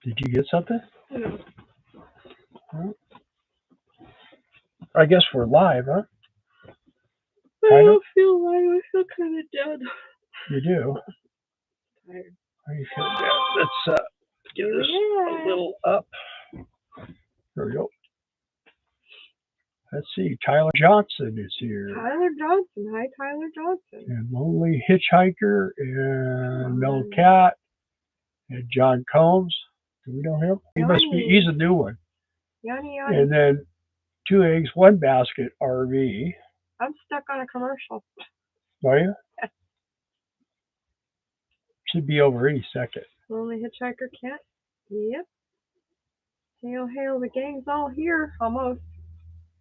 Did you get something? No. I guess we're live, huh? I don't feel live. I feel kind of dead. You do? Tired. How do you feel dead? Let's get this a little up. There we go. Let's see. Tyler Johnson is here. Tyler Johnson. Hi, Tyler Johnson. And Lonely Hitchhiker and Mel Cat and John Combs. Do we know him? He must be. He's a new one. Yanni. And then 2 eggs, 1 basket RV. I'm stuck on a commercial. Are you? Should be over any second. Lonely Hitchhiker Cat. Yep. Hail, hail, the gang's all here. Almost.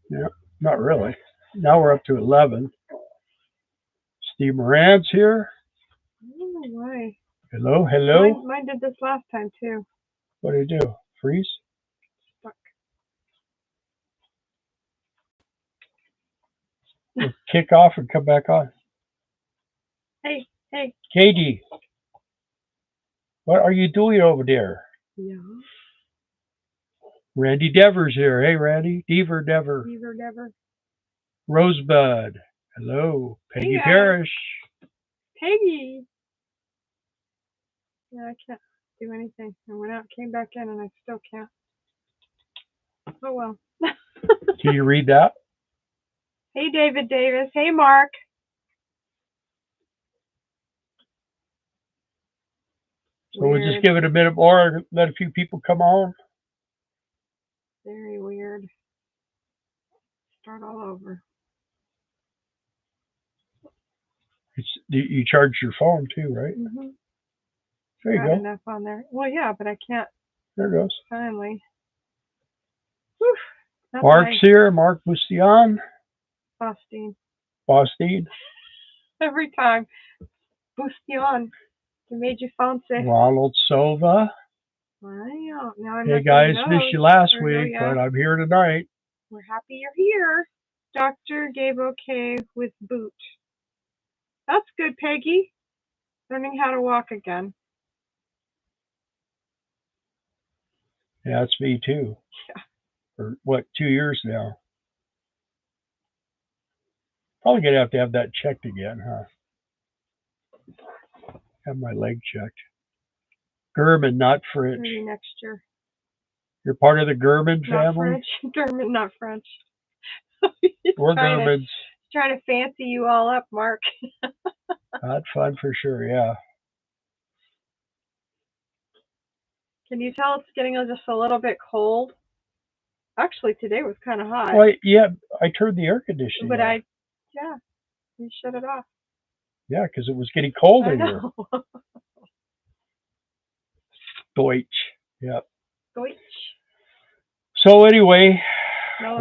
Yeah, not really. Now we're up to 11. Steve Moran's here. Oh, why? Hello, hello. Mine did this last time, too. What did it do? Freeze? Stuck. We'll kick off and come back on. Hey, hey. Katie, what are you doing over there? Yeah. Randy Devers here. Hey, Randy. Dever. Beaver Never. Rosebud. Hello. Peggy Hey, Parrish. Peggy. Yeah, I can't do anything. I went out, came back in, and I still can't. Oh, well. Can you read that? Hey, David Davis. Hey, Mark. So we'll just give it a minute more, let a few people come on. Very weird. Start all over. You charge your phone too, right? Mm-hmm. There you Got go. enough on there. Well, yeah, but I can't. There it goes. Finally. Whew. Mark's nice. here. Mark Bustion. Boston. Every time. Bustion. It made you fancy. Ronald Sova. Wow. Now I'm Hey guys, missed you last week, but I'm here tonight. We're happy you're here. Dr. Gabe OK with boot. That's good, Peggy. Learning how to walk again. Yeah, that's me too. Yeah. For what, 2 years now? Probably gonna have to have that checked again, huh? Have my leg checked. German, not French. Maybe next year. You're part of the German family? Not French. German, not French. We're Germans. Trying to fancy you all up, Mark. Not fun for sure, yeah. Can you tell it's getting just a little bit cold? Actually, today was kind of hot. Well, yeah, I turned the air conditioning but off. Yeah, you shut it off. Yeah, because it was getting cold in here. Deutsch. Yep. Deutsch. So anyway,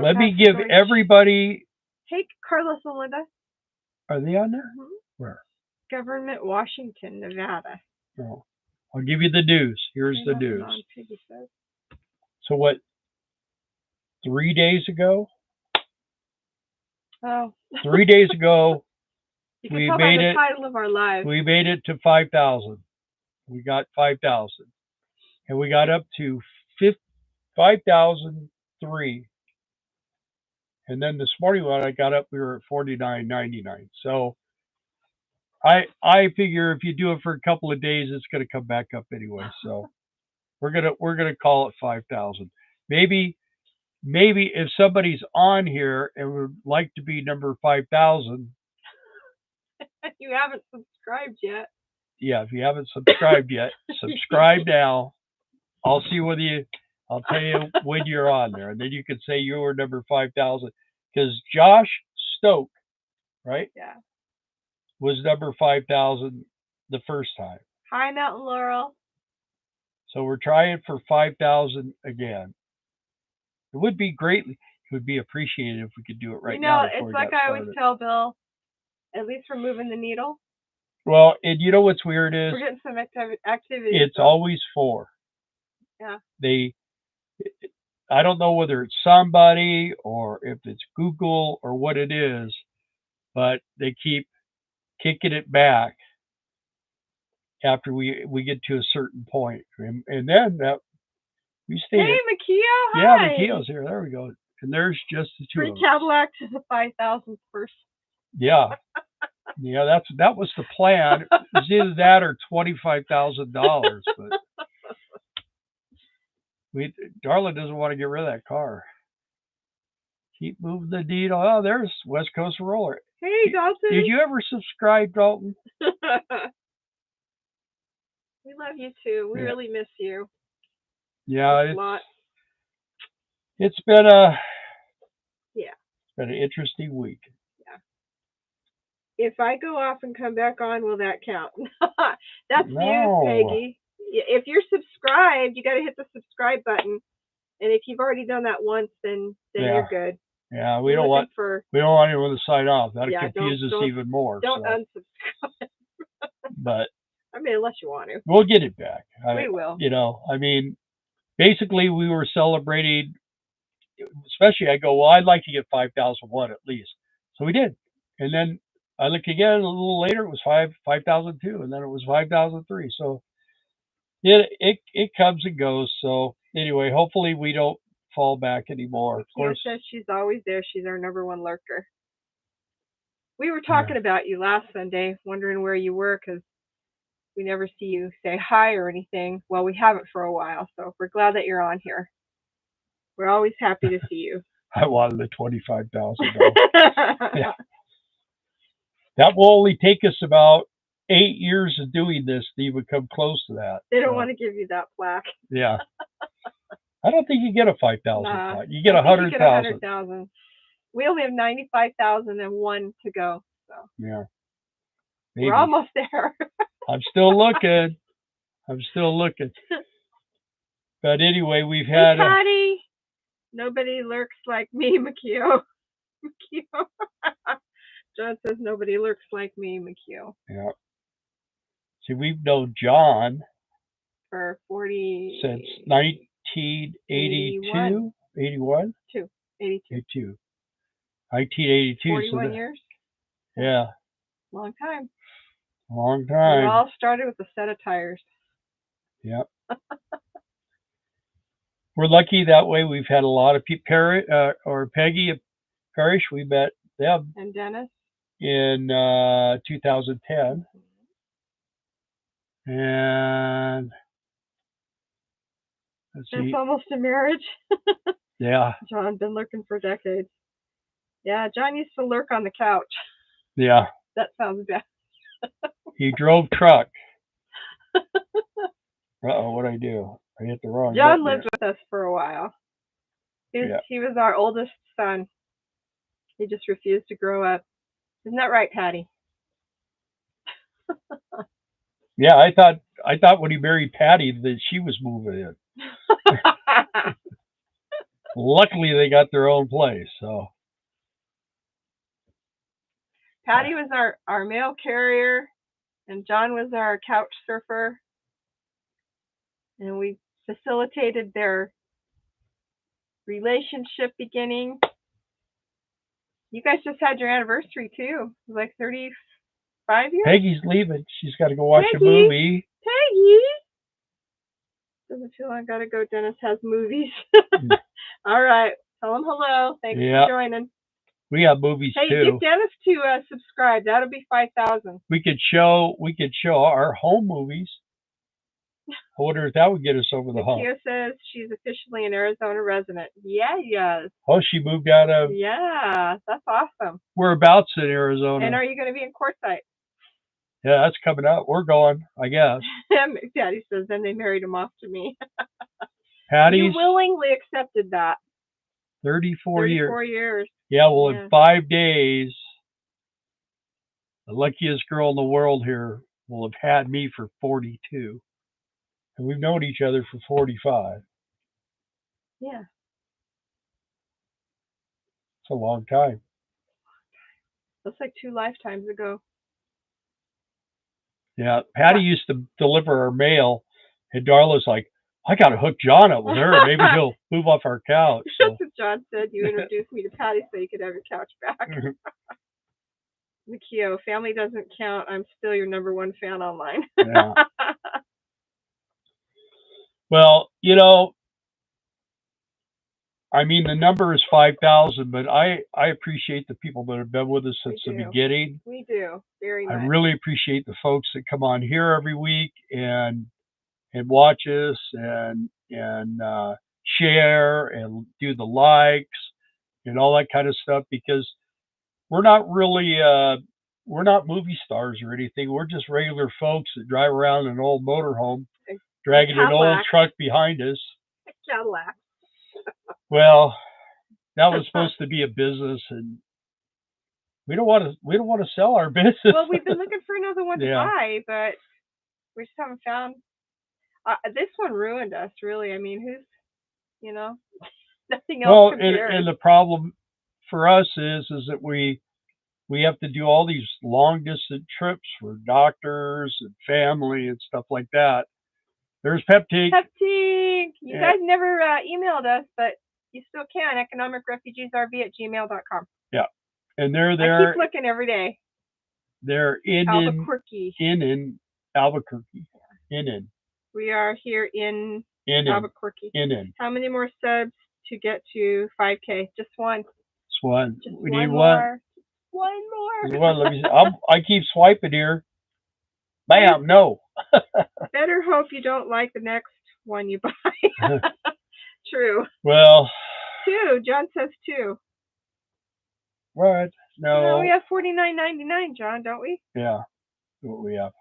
let me give everybody... Hey, Carlos and Linda. Are they on there? Mm-hmm. Where? Government, Washington, Nevada. Oh, I'll give you the news. Here's the news. So what, 3 days ago? Oh. 3 days ago, we made it. Title of our live. We made it to 5,000. We got 5,000. And we got up to 5,003. And then this morning when I got up, we were at 49.99. So I figure if you do it for a couple of days, it's going to come back up anyway. So we're gonna call it 5,000. Maybe if somebody's on here and would like to be number 5,000. You haven't subscribed yet. Yeah, if you haven't subscribed yet, subscribe now. I'll tell you when you're on there, and then you can say you were number 5,000. Because Josh Stoke, right? Yeah. Was number 5,000 the first time. Hi, Mountain Laurel. So we're trying for 5,000 again. It would be great. It would be appreciated if we could do it right now. It's like I always tell Bill, at least we're moving the needle. Well, and you know what's weird is? We're getting some activity. It's always 4. Yeah. I don't know whether it's somebody or if it's Google or what it is, but they keep kicking it back after we get to a certain point. And then We stayed Hey, at, Makio, yeah, hi. Makio's here. There we go. And there's just the two Free of us. Cadillac to the 5,000th person. Yeah. Yeah, that was the plan. It was either that or $25,000, but Darla doesn't want to get rid of that car. Keep moving the needle. Oh, there's West Coast Roller. Hey, Dalton. Did you ever subscribe, Dalton? We love you too. We really miss you. Yeah, lot. It's been been an interesting week. If I go off and come back on, will that count? That's No. you, Peggy. If you're subscribed, you got to hit the subscribe button. And if you've already done that once, then you're good. Yeah, we don't want anyone to sign off. That confuses us even more. Don't unsubscribe. But I mean, unless you want to. We'll get it back. We will. You know, I mean, basically we were celebrating. Especially, I go, well, I'd like to get 5,001 at least. So we did, and then I look again a little later. It was 5,002, and then it was 5,003. So it comes and goes. So anyway, hopefully we don't fall back anymore. Of course, says she's always there. She's our #1 lurker. We were talking about you last Sunday, wondering where you were because we never see you say hi or anything. Well, we haven't for a while, so we're glad that you're on here. We're always happy to see you. I wanted the $25,000. Yeah. That will only take us about 8 years of doing this to even come close to that. They don't want to give you that plaque. Yeah. I don't think you get a 5,000 plaque. You get 100,000. 100,000. We only have 95,001 to go. So yeah. Maybe. We're almost there. I'm still looking. But anyway, we've had. Hey, Patty. Nobody lurks like me, Makio. John says nobody lurks like me, Makio. Yeah. See, we've known John for 40 since 1982, 81, 82, 1982. 41 years. Yeah. Long time. Long time. We all started with a set of tires. Yep. We're lucky that way. We've had a lot of people, or Peggy Parrish, we met them. And Dennis? In 2010. And let's see. It's almost a marriage. Yeah. John been lurking for decades. Yeah, John used to lurk on the couch. Yeah. That sounds bad. He drove truck. Uh-oh, what'd I do? I hit the wrong John button lived with us for a while. He was our oldest son. He just refused to grow up. Isn't that right, Patty? Yeah, I thought when he married Patty that she was moving in. Luckily, they got their own place. So Patty was our mail carrier, and John was our couch surfer, and we facilitated their relationship beginning. You guys just had your anniversary too. It was like 35 years. Peggy's leaving. She's got to go watch a movie. Peggy! Doesn't feel like I gotta go. Dennis has movies. All right. Tell him hello. Thanks for joining. We have movies too. Hey, get Dennis to subscribe. That'll be 5,000. We could show our home movies. I wonder if that would get us over the hump. Kia says she's officially an Arizona resident. Yeah, yes. Oh, she moved out of. Yeah, that's awesome. Whereabouts in Arizona? And are you going to be in Quartzsite? Yeah, that's coming up. We're going, I guess. Patty says then they married him off to me. Patty's. You willingly accepted that. 34 years. 34 years. Yeah, well, in 5 days, the luckiest girl in the world here will have had me for 42. And we've known each other for 45. Yeah. It's a long time. That's like 2 lifetimes ago. Yeah, Patty used to deliver our mail, and Darla's like, I got to hook John up with her. Maybe he'll move off our couch. So. That's what John said. You introduced me to Patty so you could have your couch back. Makio, family doesn't count. I'm still your #1 fan online. Yeah. Well, you know, I mean, the number is 5,000, but I appreciate the people that have been with us since the beginning. We do, very much. I really appreciate the folks that come on here every week and watch us and share and do the likes and all that kind of stuff, because we're not really we're not movie stars or anything. We're just regular folks that drive around in an old motorhome, dragging an old truck behind us. A Cadillac. Well, that was supposed to be a business, and we don't want to sell our business. Well, we've been looking for another one to buy, but we just haven't found. This one ruined us, really. I mean, who's, nothing else. Well, and the problem for us is that we have to do all these long distance trips for doctors and family and stuff like that. There's Peptink. You guys never emailed us, but you still can. economicrefugesrv@gmail.com. Yeah, and they're there. I keep looking every day. They're in Albuquerque. Albuquerque. We are here in Albuquerque. How many more subs to get to 5K? Just one. Just one. We need one. One more. Let me see. I keep swiping here. Bam! No. Better hope you don't like the next one you buy. True. Well. 2. John says 2. What? No. We have $49.99, John, don't we? Yeah. That's what we have.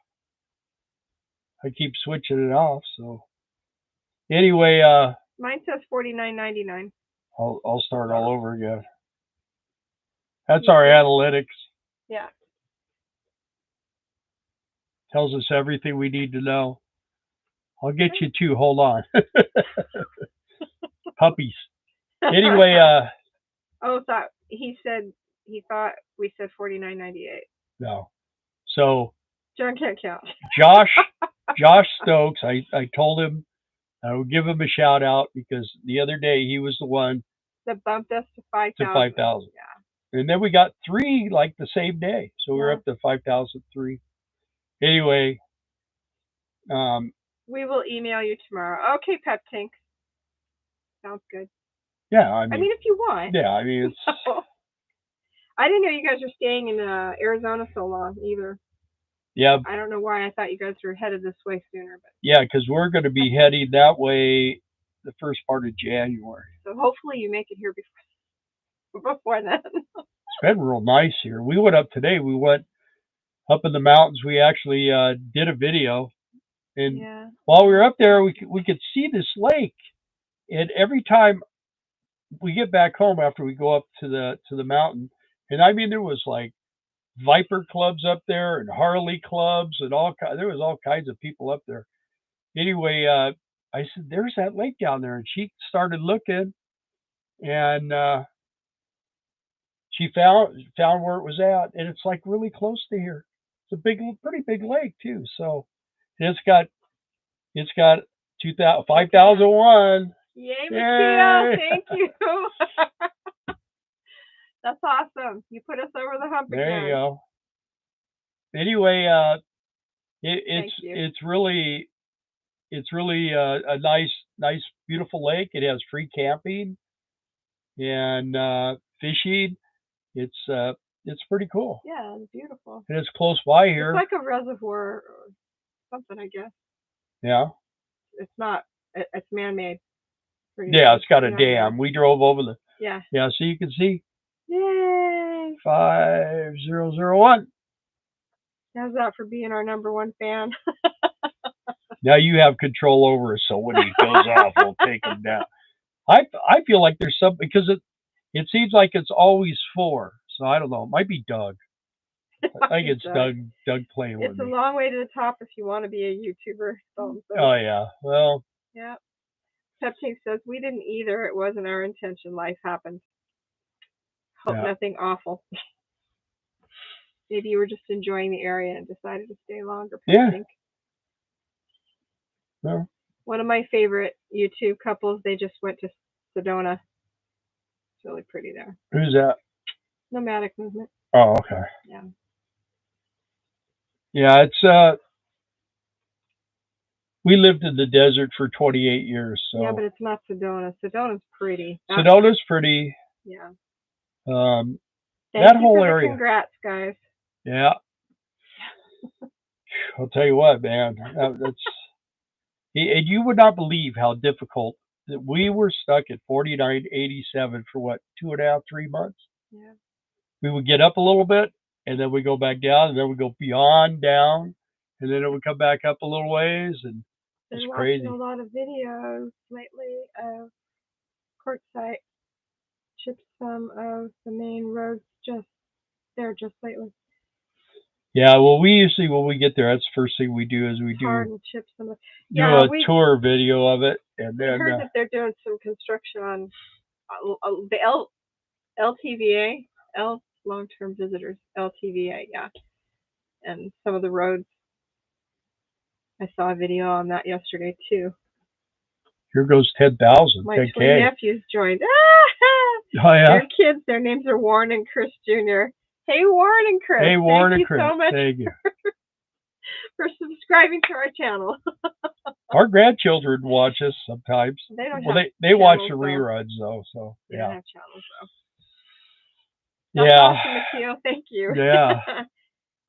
I keep switching it off. So. Anyway. Mine says $49.99. I'll start all over again. That's our analytics. Yeah. Tells us everything we need to know. I'll get you 2. Hold on. Puppies. Anyway. He thought we said $49.98. No. So. John can't count. Josh Stokes. I told him I would give him a shout out, because the other day he was the one that bumped us to 5,000. Yeah. And then we got 3 like the same day. So we're up to 5,003. Anyway. We will email you tomorrow. Okay, Peptink. Sounds good. Yeah, I mean, if you want. Yeah, I mean, it's. I didn't know you guys were staying in Arizona so long either. Yeah. I don't know why I thought you guys were headed this way sooner. But. Yeah, because we're going to be heading that way the first part of January. So hopefully you make it here before then. It's been real nice here. We went up today. We went up in the mountains. We actually did a video, and while we were up there, we could see this lake. And every time we get back home after we go up to the mountain, and I mean, there was like Viper clubs up there and Harley clubs and there was all kinds of people up there. Anyway, I said, "There's that lake down there," and she started looking, and she found where it was at, and it's like really close to here. It's a pretty big lake too. So it's got 5,001. Yay, Mateo! Thank you. That's awesome. You put us over the hump again. There you go. Anyway, it's really a nice, beautiful lake. It has free camping and fishing. It's pretty cool. Yeah, it's beautiful. And it's close by here. It's like a reservoir or something, I guess. Yeah. It's not. It's man-made. Yeah, it's got a dam. We drove over the. Yeah. Yeah, so you can see. Yay! 5001. How's that for being our #1 fan? Now you have control over us, so when he goes off, we'll take him down. I feel like there's something, because it seems like it's always 4. So I don't know. It might be Doug. I think it's Doug playing with me. It's a long way to the top if you want to be a YouTuber. So. Oh yeah. Well. Yeah. Peptink says we didn't either. It wasn't our intention. Life happened. Hope nothing awful. Maybe you were just enjoying the area and decided to stay longer. Peptink. Yeah. No. One of my favorite YouTube couples. They just went to Sedona. It's really pretty there. Who's that? Nomadic Movement. Oh, okay. Yeah. Yeah, it's We lived in the desert for 28 years, Yeah, so but it's not Sedona. Sedona's pretty. Sedona's pretty. Yeah. Um, Thank that you whole for the area. congrats, guys. Yeah, I'll tell you what, man. That's and you would not believe how difficult that we were stuck at 49.87 for what 2.5, 3 months. Yeah. We would get up a little bit, and then we go back down, and then we go beyond down, and then it would come back up a little ways, and it's Been watching crazy. a lot of videos lately of Quartzsite chipped some of the main roads just lately. Yeah, well, we usually when we get there, that's the first thing we do is we Hard do and chip some of. do Yeah, a tour video of it, and we then heard that they're doing some construction on the LTVA, long-term visitors, LTVA, yeah, and some of the roads. I saw a video on that yesterday too. here goes 10,000, My 10K. twin nephews joined. Oh yeah. Their kids, their names are Warren and Chris Jr. Hey Warren and Chris. Hey Warren and Thank you Chris. so much Thank you. for subscribing to our channel. Our grandchildren watch us sometimes. They don't Well, have they watch channels, the though. reruns though, so They yeah. don't have channels though. That's Yeah. awesome, Akio. Thank you. Yeah.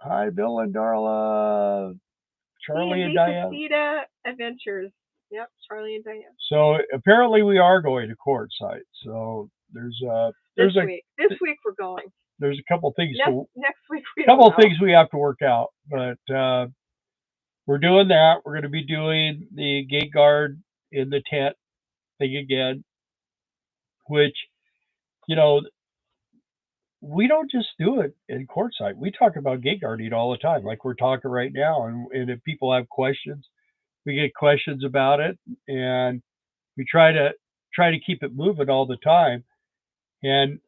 Hi, Bill and Darla, Charlie and Diane. Casita Adventures. Yep, Charlie and Diane. So apparently we are going to Quartzsite. So there's This week we're going. There's a couple things. Next week we couple don't know. things we have to work out, but we're doing that. We're going to be doing the gate guard in the tent thing again, which, you know, we don't just do it in Quartzsite. We talk about gate guarding all the time, like we're talking right now. And if people have questions, we get questions about it, and we try to keep it moving all the time. And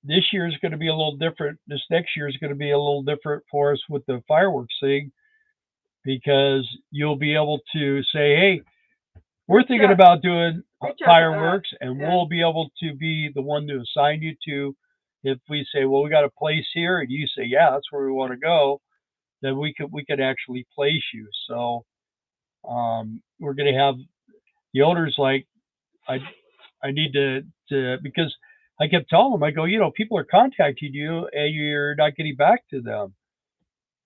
this year is going to be a little different. This next year is going to be a little different for us with the fireworks thing, because you'll be able to say, hey, we're thinking about doing fireworks, and we'll be able to be the one to assign you to. If we say, well, we got a place here, and you say, yeah, that's where we want to go, then we could actually place you. So we're going to have the owners like, I need to because I kept telling them, I go, you know, people are contacting you and you're not getting back to them.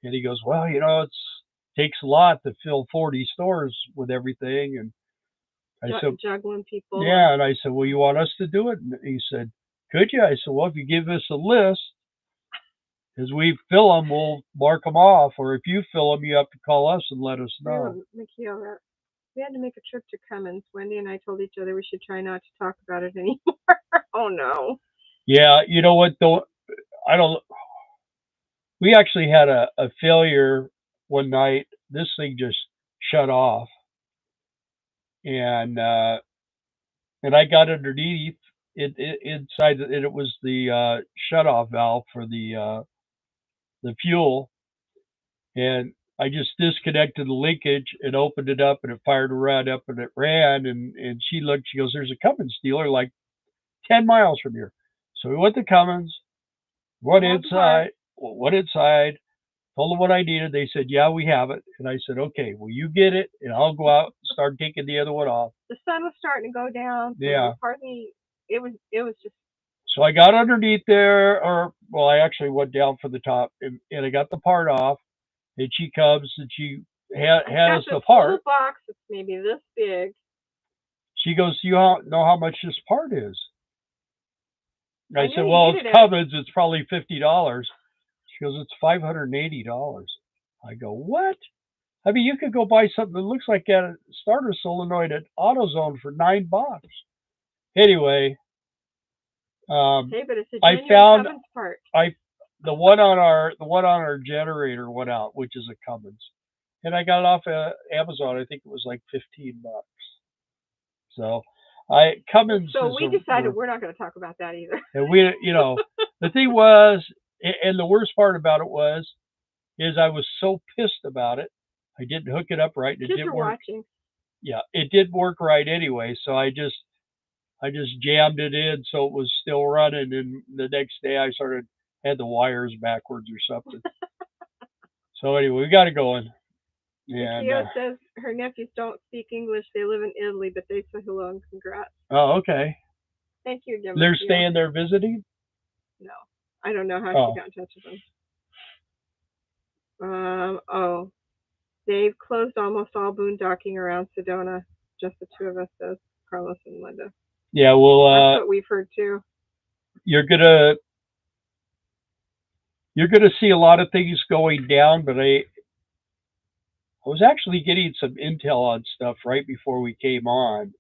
And he goes, well, you know, it takes a lot to fill 40 stores with everything. And I said, juggling people. Yeah, and I said, well, you want us to do it? And he said, could you? I said, well, if you give us a list, as we fill them, we'll mark them off. Or if you fill them, you have to call us and let us know. We had to make a trip to Cummins. Wendy and I told each other we should try not to talk about it anymore. Oh no. Yeah, you know what though? We actually had a failure one night. This thing just shut off, and I got underneath it inside, and it was the shut off valve for the fuel, and I just disconnected the linkage and opened it up, and it fired right up, and it ran, and she looked, she goes, there's a Cummins dealer like 10 miles from here. So we went to Cummins, went inside, told them what I needed. They said, yeah, we have it. And I said, okay, well, you get it, and I'll go out and start taking the other one off. The sun was starting to go down. So yeah. It was just. So I got underneath there, I actually went down for the top, and I got the part off. And she comes, and she has the part. Little box that's maybe this big. She goes, you know how much this part is? I said, well, it's Cummins. It's probably $50. She goes, it's $580. I go, what? I mean, you could go buy something that looks like a starter solenoid at AutoZone for $9. Anyway, but it's a genuine Cummins part. The one on our generator went out, which is a Cummins, and I got it off Amazon. I think it was like $15. So Cummins. So we decided we're not going to talk about that either. And we, you know, the thing was, and the worst part about it is I was so pissed about it. I didn't hook it up right. And it didn't work. Watching. Yeah, it did work right anyway. So I just jammed it in so it was still running. And the next day I had the wires backwards or something. So anyway, we got it going. And Keo says her nephews don't speak English. They live in Italy, but they say hello and congrats. oh, okay. Thank you again. They're Keo. staying there visiting? No, I don't know how she got in touch with them. Oh, they've closed almost all boondocking around Sedona. Just the two of us, says Carlos and Linda. Yeah, well, that's what we've heard too. You're gonna see a lot of things going down, but I was actually getting some intel on stuff right before we came on.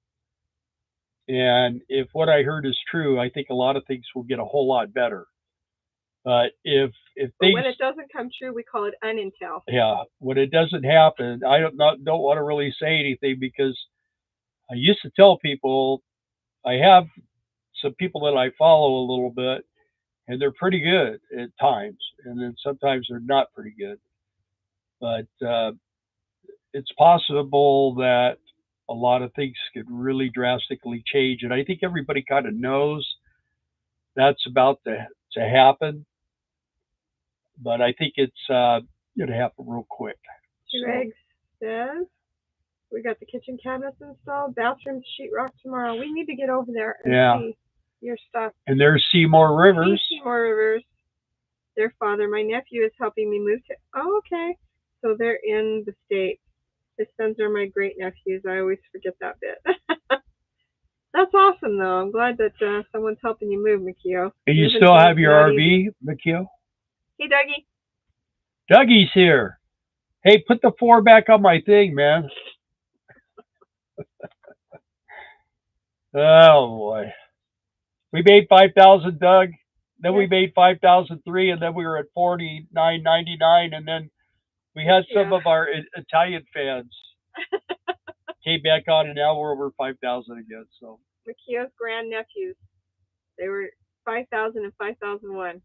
And if what I heard is true, I think a lot of things will get a whole lot better. But when it doesn't come true, we call it unintel. Yeah, when it doesn't happen, I don't want to really say anything, because I used to tell people, I have some people that I follow a little bit, and they're pretty good at times, and then sometimes they're not pretty good. But it's possible that a lot of things could really drastically change, and I think everybody kind of knows that's about to happen. But I think it's going to happen real quick. Greg says, we got the kitchen cabinets installed, bathroom sheetrock tomorrow. We need to get over there and see your stuff. And there's Seymour Rivers. Seymour Rivers. Their father, my nephew, is helping me move to. Oh, okay. So they're in the States. His sons are my great nephews. I always forget that bit. That's awesome, though. I'm glad that someone's helping you move, Mikio. And you still have your RV, Mikio? Hey, Dougie. Dougie's here. Hey, put the 4 back on my thing, man. Oh boy, we made 5,000, Doug. Then we made 5,003, and then we were at 49.99, and then we had some of our Italian fans came back on, and now we're over 5,000 again. So Mikio's grandnephews, they were 5,000 and 5,001.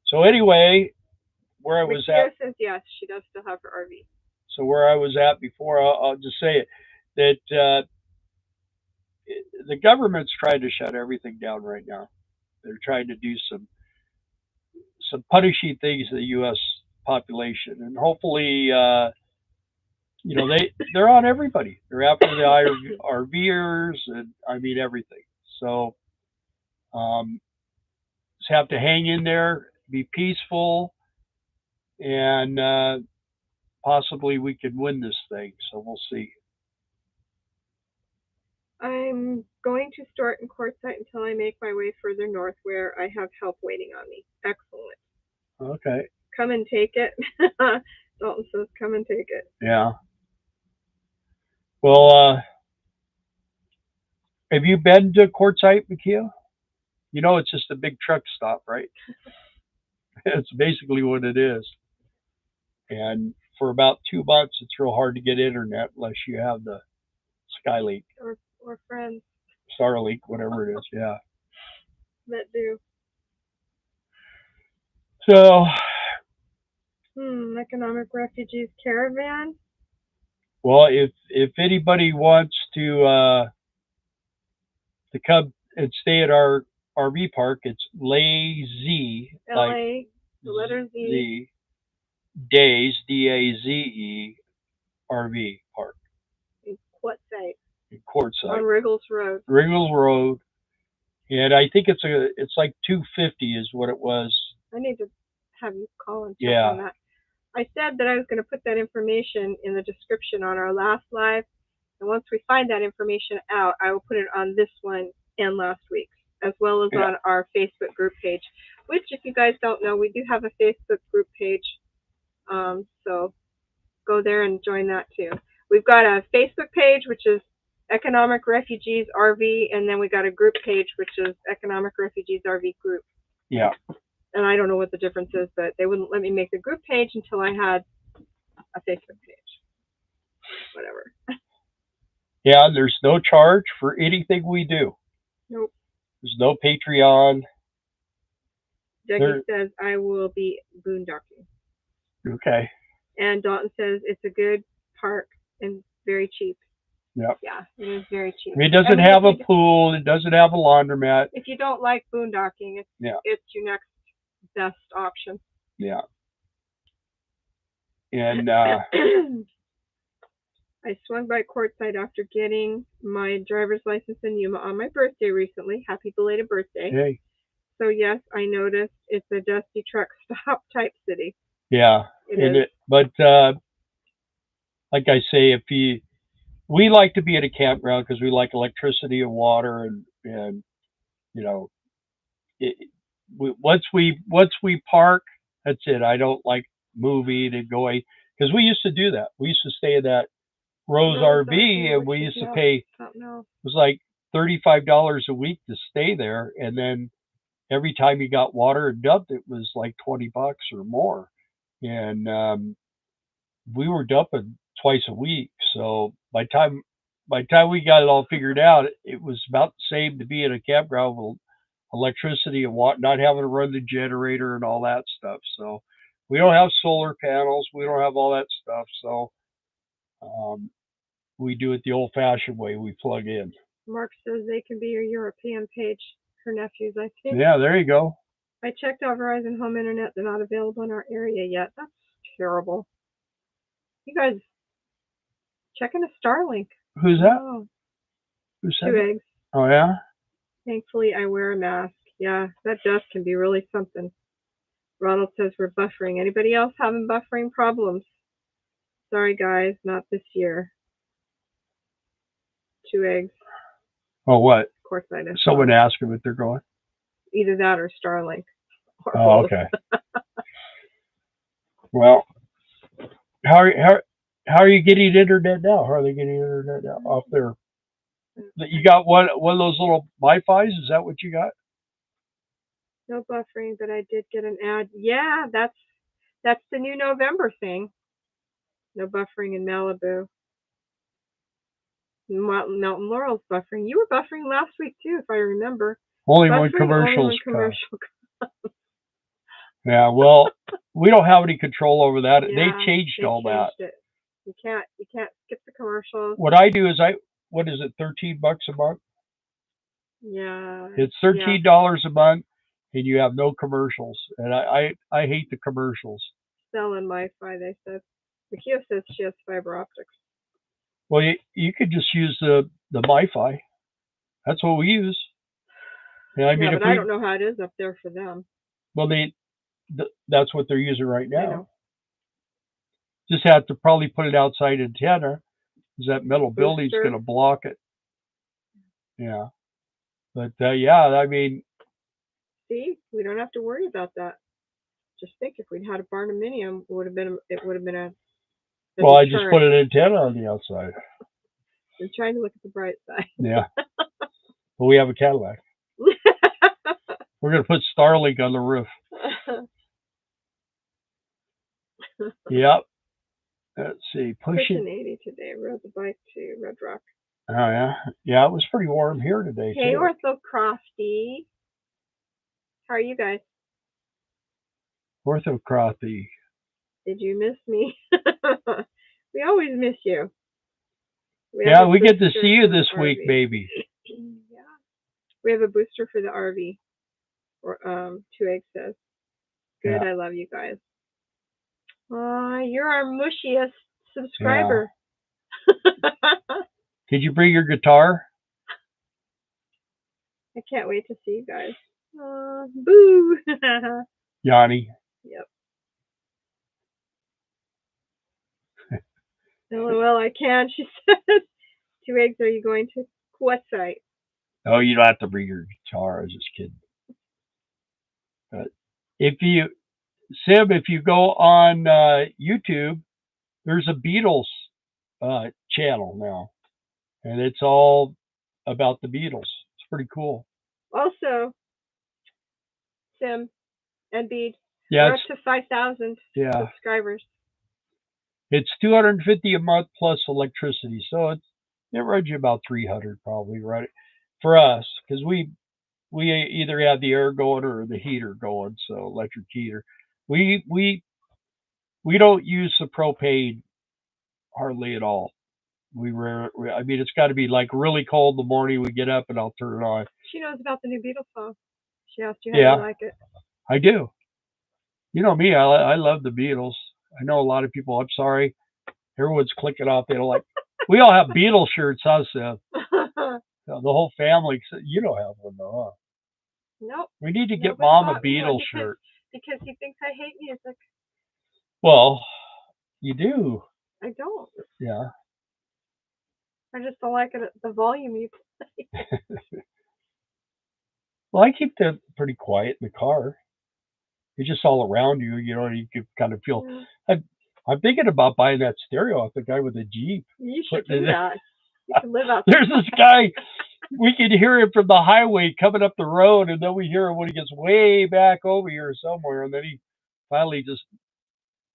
So anyway, where I was Mikio at. says yes, she does still have her RV. So where I was at before, I'll just say it, that the government's trying to shut everything down right now. They're trying to do some punishing things to the U.S. population, and hopefully, they're on everybody. They're after the RVers, and I mean everything. So, just have to hang in there, be peaceful, and possibly we could win this thing. So we'll see. I'm going to start in Quartzsite until I make my way further north, where I have help waiting on me. Excellent. Okay. Come and take it. Dalton says, come and take it. Yeah. Well, have you been to Quartzsite, Mikio? You know, it's just a big truck stop, right? It's basically what it is. And for about 2 months, it's real hard to get internet unless you have the Skylink. Or friends. Starlink, whatever it is, yeah. That do. So. Economic refugees caravan. Well, if anybody wants to come and stay at our RV park, it's La-Z. L-A, the letter Z. Daze, D-A-Z-E, RV park. In Quartzsite. Quartzsite. On Riggles Road. Riggles Road. And I think it's like $250 is what it was. I need to have you call and check on that. I said that I was going to put that information in the description on our last live. And once we find that information out, I will put it on this one and last week's, as well as on our Facebook group page, which, if you guys don't know, we do have a Facebook group page. So go there and join that too. We've got a Facebook page, which is Economic Refugees RV, and then we got a group page, which is Economic Refugees RV Group. Yeah. And I don't know what the difference is, but they wouldn't let me make the group page until I had a Facebook page. Whatever. Yeah, there's no charge for anything we do. Nope. There's no Patreon. Dougie says, I will be boondocking. Okay. And Dalton says, it's a good park and very cheap. Yep. Yeah, it is very cheap. It doesn't have a pool. It doesn't have a laundromat. If you don't like boondocking, it's your next best option. Yeah. And I swung by Quartzsite after getting my driver's license in Yuma on my birthday recently. Happy belated birthday. hey, So yes, I noticed it's a dusty truck stop type city. yeah. But like I say, we like to be at a campground because we like electricity and water, and you know, it, once we park, that's it. I don't like moving and going because we used to do that. We used to stay in that Rose RV, and we used to pay. It was like $35 a week to stay there, and then every time you got water and dumped, it was like $20 or more, and we were dumping twice a week. So by the time we got it all figured out, it was about the same to be in a campground with electricity and water, not having to run the generator and all that stuff. So we don't have solar panels, we don't have all that stuff. So we do it the old-fashioned way. We plug in. Mark says they can be your European page. Her nephews, I think. Yeah, there you go. I checked out Verizon Home Internet. They're not available in our area yet. That's terrible. You guys, checking a Starlink. Who's that? Oh. Who said 2 that? eggs. Oh, yeah? Thankfully, I wear a mask. Yeah, that dust can be really something. Ronald says we're buffering. Anybody else having buffering problems? Sorry, guys, not this year. 2 eggs. Oh, what? Of course I know. Someone asked them if they're going. Either that or Starlink. Or oh, both. Okay. Well, how are you getting internet now? How are they getting internet now off there? You got one of those little Wi-Fi's? Is that what you got? No buffering, but I did get an ad. Yeah, that's the new November thing. No buffering in Malibu. Mountain Laurel's buffering. You were buffering last week too, if I remember. Only when commercials come. Yeah, well, we don't have any control over that. Yeah, they changed all that. You can't skip the commercials. What I do is what is it, $13 a month? Yeah. It's $13 a month, and you have no commercials. And I hate the commercials. Selling Wi-Fi, they said. Makia says she has fiber optics. Well, you could just use the Wi-Fi. That's what we use. And I mean, but I don't know how it is up there for them. Well, that's what they're using right now. Just have to probably put it outside antenna, because that metal building's going to block it. Yeah. But yeah, I mean. See, we don't have to worry about that. Just think, if we'd had a barnuminium, it would have been a. Well, I just put an antenna on the outside. You're trying to look at the bright side. Yeah. But we have a Cadillac. We're going to put Starlink on the roof. Yep. Let's see. Pushing 80 today. Rode the bike to Red Rock. Oh, yeah. Yeah, it was pretty warm here today, Hey, too. Ortho Crofty. How are you guys? Ortho Crofty. Did you miss me? We always miss you. We get to see you this week, baby. Yeah. We have a booster for the RV. Or 2 eggs says. Good, yeah. I love you guys. You're our mushiest subscriber. Yeah. Did you bring your guitar? I can't wait to see you guys. Boo! Yanni. Yep. LOL, I can, she says. 2 eggs, are you going to Quartzsite? Oh, you don't have to bring your guitar. I was just kidding. But if you go on YouTube, there's a Beatles channel now, and it's all about the Beatles. It's pretty cool. Also, Sim and Bede, we're up to 5,000 subscribers. It's $250 a month plus electricity, so it runs you about $300 probably, right? For us, because we either have the air going or the heater going, so electric heater. We don't use the propane hardly at all. I mean, it's got to be like really cold in the morning. We get up and I'll turn it on. She knows about the new Beatles song. She asked you how you like it. I do. You know me, I love the Beatles. I know a lot of people. I'm sorry. Everyone's clicking off. They don't like. We all have Beatles shirts, huh, Seth? The whole family. You don't have one though, huh? Nope. We need to get Nobody Mom a bought me one Beatles shirt. because he thinks I hate music. Well, you do. I don't. Yeah. I just don't like it at the volume you play. Well, I keep that pretty quiet in the car. It's just all around you. You know, you can kind of feel. Yeah. I'm thinking about buying that stereo off the guy with the Jeep. You should do that. You can live out There's this guy. We can hear him from the highway coming up the road, and then we hear him when he gets way back over here somewhere, and then he finally just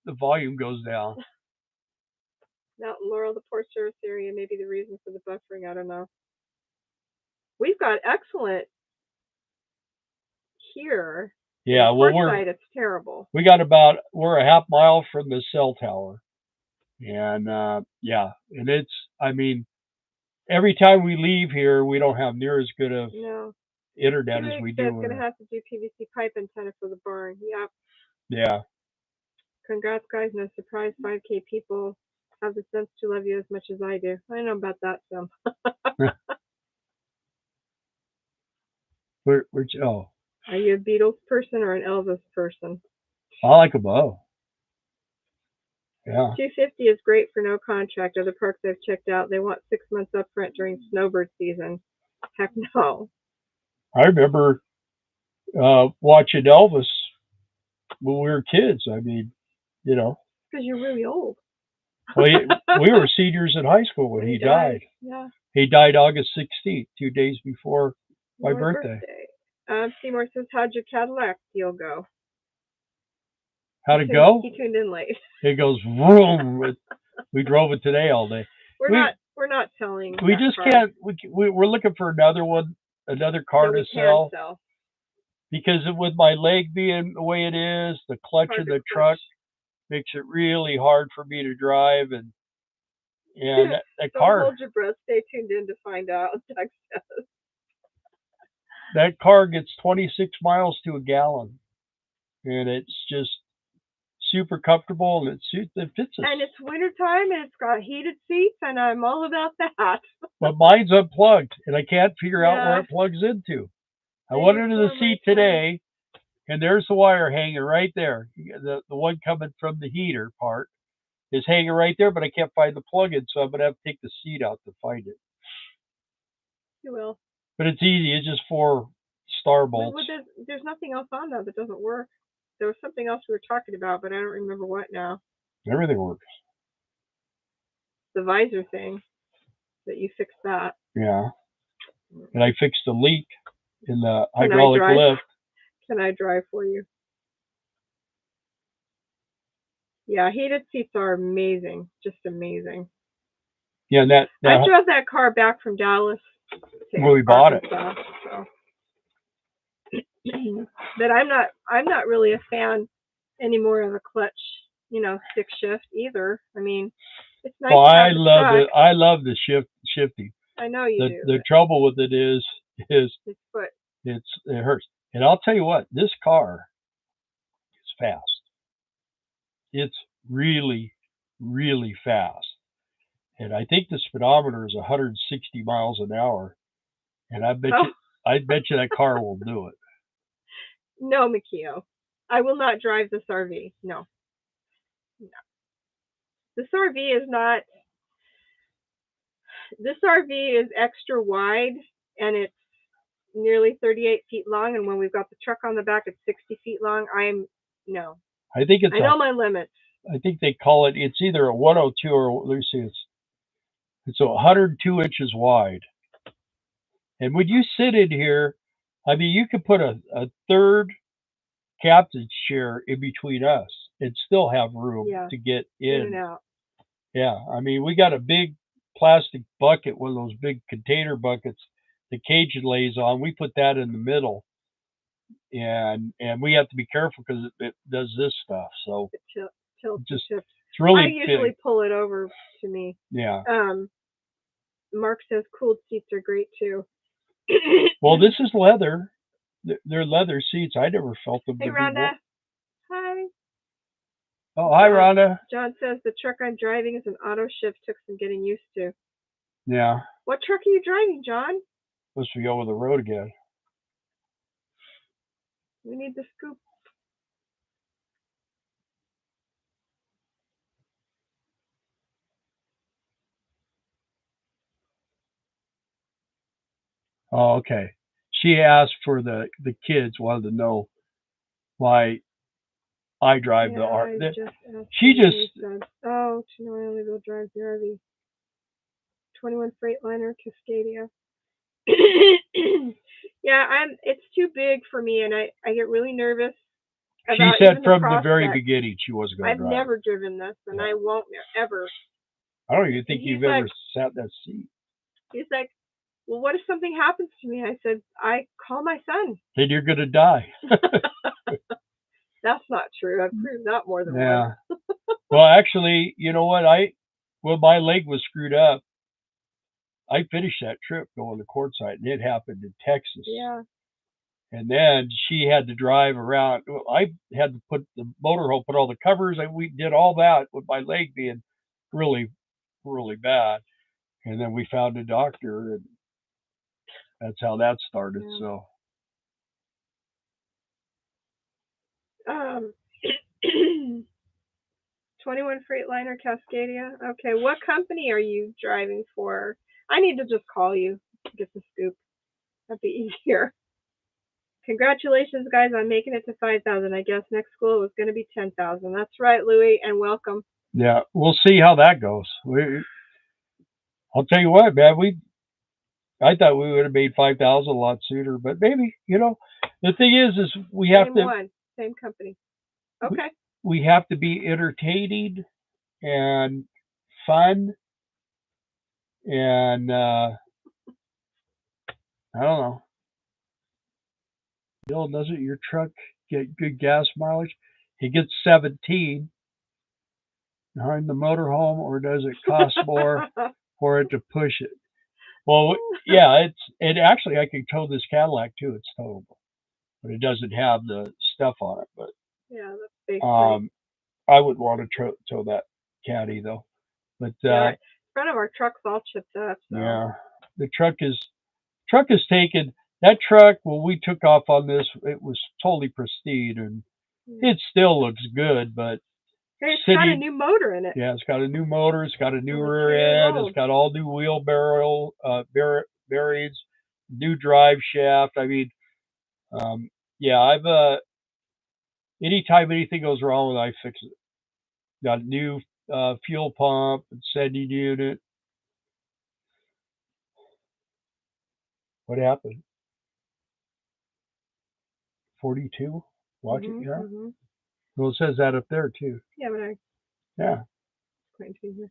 the volume goes down. Now, Laurel, the Port Service area may be the reason for the buffering. I don't know. We've got excellent here. Yeah, well, Quartzsite, it's terrible. We're a half mile from the cell tower, and yeah, and it's. I mean, every time we leave here, we don't have near as good of internet as we do. It's going to have to do PVC pipe antenna for the barn. Yep. Yeah. Congrats, guys. No surprise, 5K people have the sense to love you as much as I do. I know about that, some. Oh. Are you a Beatles person or an Elvis person? I like them both. Yeah. 250 is great for no contract. Other parks I've checked out, they want 6 months upfront during snowbird season. Heck no. I remember watching Elvis when we were kids. I mean, you know. Because you're really old. Well, we were seniors in high school when he died. Yeah. He died August 16th, 2 days before my birthday. Seymour says, how'd your Cadillac deal go? How'd it go? He tuned in late. It goes vroom. We drove it today all day. We're not selling. We just can't. We're looking for another car to sell. Because with my leg being the way it is, the clutch in the truck makes it really hard for me to drive, and that car. Don't hold your breath. Stay tuned in to find out. That car gets 26 miles to a gallon, and it's just super comfortable, and it fits us. And it's wintertime, and it's got heated seats, and I'm all about that. But mine's unplugged, and I can't figure out where it plugs into. I went into the seat today, and there's the wire hanging right there. The one coming from the heater part is hanging right there, but I can't find the plug-in, so I'm going to have to take the seat out to find it. You will. But it's easy. It's just 4 star bolts. Well, there's nothing else on that doesn't work. There was something else we were talking about, but I don't remember what now. Everything works. The visor thing, that you fixed that. Yeah. And I fixed the leak in the hydraulic lift. Can I drive for you? Yeah, heated seats are amazing. Just amazing. Yeah, and I drove that car back from Dallas. Where we bought it. So. But I'm not really a fan anymore of a clutch, stick shift either. I mean, it's nice. Well, I love it. I love the shifting. I know you do. The trouble with it is its foot. It hurts. And I'll tell you what, this car is fast. It's really, really fast. And I think the speedometer is 160 miles an hour. And I bet you that car will do it. No, Mikio. I will not drive this RV. No. This RV is not. This RV is extra wide, and it's nearly 38 feet long. And when we've got the truck on the back, it's 60 feet long. I know my limits. I think they call it. It's either a 102 or let me see. It's 102 inches wide. And when you sit in here, I mean, you could put a third captain's chair in between us and still have room to get in and out. Yeah, I mean, we got a big plastic bucket, one of those big container buckets the Cajun lays on. We put that in the middle, and we have to be careful because it does this stuff. So it's really I usually pull it over to me. Yeah. Mark says cooled seats are great too. Well, this is leather. They're leather seats. I never felt them. Hey, Rhonda. Hi. Oh, hi, Rhonda. John says the truck I'm driving is an auto shift. Took some getting used to. Yeah. What truck are you driving, John? Supposed to be over the road again. We need the scoop. Oh, okay. She asked for the kids, wanted to know why I drive the RV. She just. Oh, to know I only will drive the RV. 21 Freightliner Cascadia. Yeah, it's too big for me, and I get really nervous. She said from the very beginning she wasn't going to drive. I've never driven this, and I won't ever. I don't even think you've ever sat in that seat. He's like, well, what if something happens to me? I said, I call my son. Then you're going to die. That's not true. I've proved that more than once. Yeah. Well, actually, you know what? When my leg was screwed up, I finished that trip going to Quartzsite, and it happened in Texas. Yeah. And then she had to drive around. I had to put the motorhome, put all the covers, and we did all that with my leg being really, really bad. And then we found a doctor, and that's how that started. Yeah. So. 21 Freightliner Cascadia. Okay, what company are you driving for? I need to just call you to get the scoop. That'd be easier. Congratulations, guys, on making it to 5,000. I guess next school was going to be 10,000. That's right, Louie, and welcome. Yeah, we'll see how that goes. I'll tell you what, man. I thought we would have made 5,000 a lot sooner, but maybe, the thing is we have same company. Okay. We have to be entertaining and fun, and I don't know. Bill, doesn't your truck get good gas mileage? He gets 17 behind the motorhome, or does it cost more for it to push it? Well, yeah, it actually, I can tow this Cadillac too. It's towable, but it doesn't have the stuff on it. But yeah, that's basically. I would want to tow that Caddy though. But in front of our truck's all chipped up. So. Yeah, the truck is taken. That truck, when we took off on this, it was totally pristine, and it still looks good. But it's got a new motor in it. Yeah, it's got a new motor. It's got a new rear end. It's got all new wheelbarrow bearings, new drive shaft. I mean, yeah, I've anytime anything goes wrong with it, I fix it. Got a new fuel pump and sending unit. What happened? 42? Watch it, yeah? Mm-hmm. Well, it says that up there, too. Yeah, but Yeah. Here.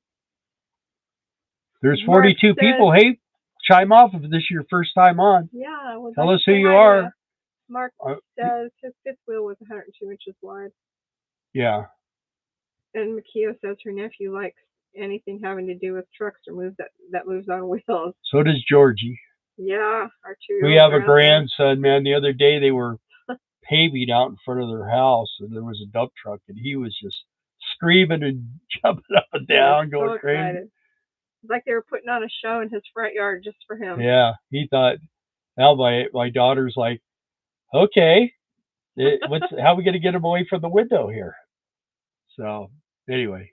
There's 42 people. Hey, chime off if this is your first time on. Yeah. Well, tell us who you are. Mark says his fifth wheel was 102 inches wide. Yeah. And Makio says her nephew likes anything having to do with trucks or that moves on wheels. So does Georgie. Yeah, our 2-year-old. We have a grandson, man. The other day they were paving out in front of their house, and there was a dump truck, and he was just screaming and jumping up and down, going crazy. Excited. It's like they were putting on a show in his front yard just for him. Yeah, he thought. Now my daughter's like, okay, how are we going to get him away from the window here? So anyway,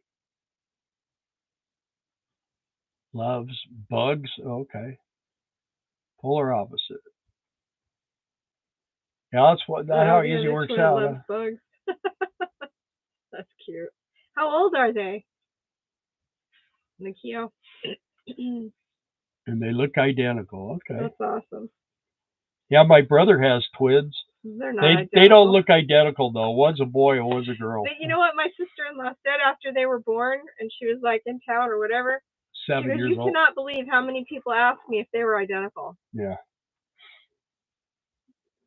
loves bugs. Okay, polar opposite. Yeah, that's how easy it works out. Loves bugs. That's cute. How old are they? Nikio. And they look identical. Okay. That's awesome. Yeah, my brother has twins. They're not they don't look identical though. One's a boy and one's a girl. But you know what my sister-in-law said after they were born, and she was like in town or whatever? 7 years old. You cannot believe how many people asked me if they were identical. Yeah.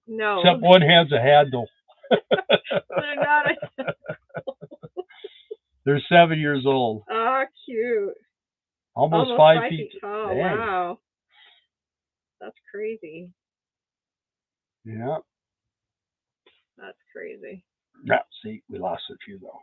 No. Except one has a handle. They're not identical. They're 7 years old. Oh, cute. Almost 5 feet. Oh, dang. Wow. That's crazy. Yeah. That's crazy. Yeah, see, we lost a few though.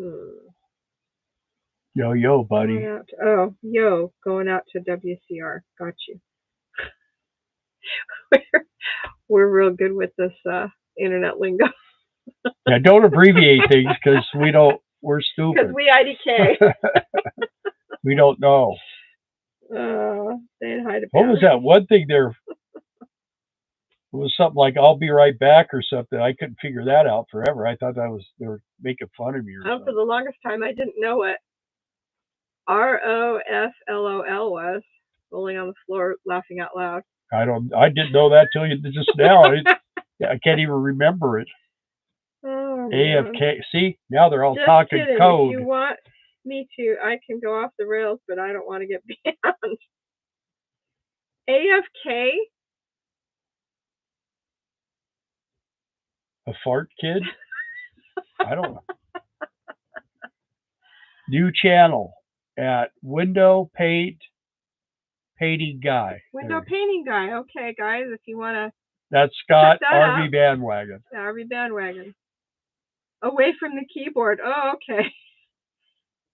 Yo, buddy. Going out to WCR. Got you. We're real good with this internet lingo. Yeah, don't abbreviate things because we're stupid. Because we IDK. We don't know. Saying hi to What was that one thing there? It was something like "I'll be right back" or something. I couldn't figure that out forever. I thought they were making fun of me or something. For the longest time, I didn't know what ROFLOL was. Rolling on the floor, laughing out loud. I didn't know that till just now. I can't even remember it. Oh, AFK. See, now they're all just talking kidding. code. If you want me to, I can go off the rails, but I don't want to get banned. AFK? A fart kid? I don't know. New channel at Window Painting Guy. Window Painting Guy. Okay, guys, if you want to. That's Scott that RV out. Bandwagon. Yeah, RV Bandwagon. Away from the keyboard. Oh, okay.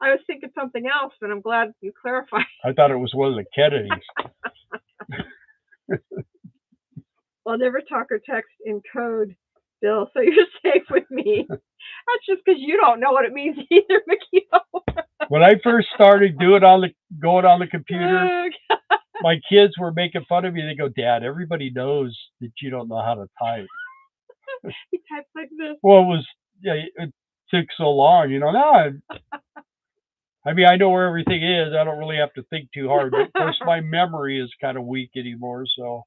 I was thinking something else, but I'm glad you clarified. I thought it was one of the Kennedys. I'll never talk or text in code, Bill, so you're safe with me. That's just because you don't know what it means either, Makito. When I first started going on the computer, my kids were making fun of me. They go, "Dad, everybody knows that you don't know how to type." He types like this. Well, it took so long, Now, I mean, I know where everything is. I don't really have to think too hard. But of course, my memory is kind of weak anymore. So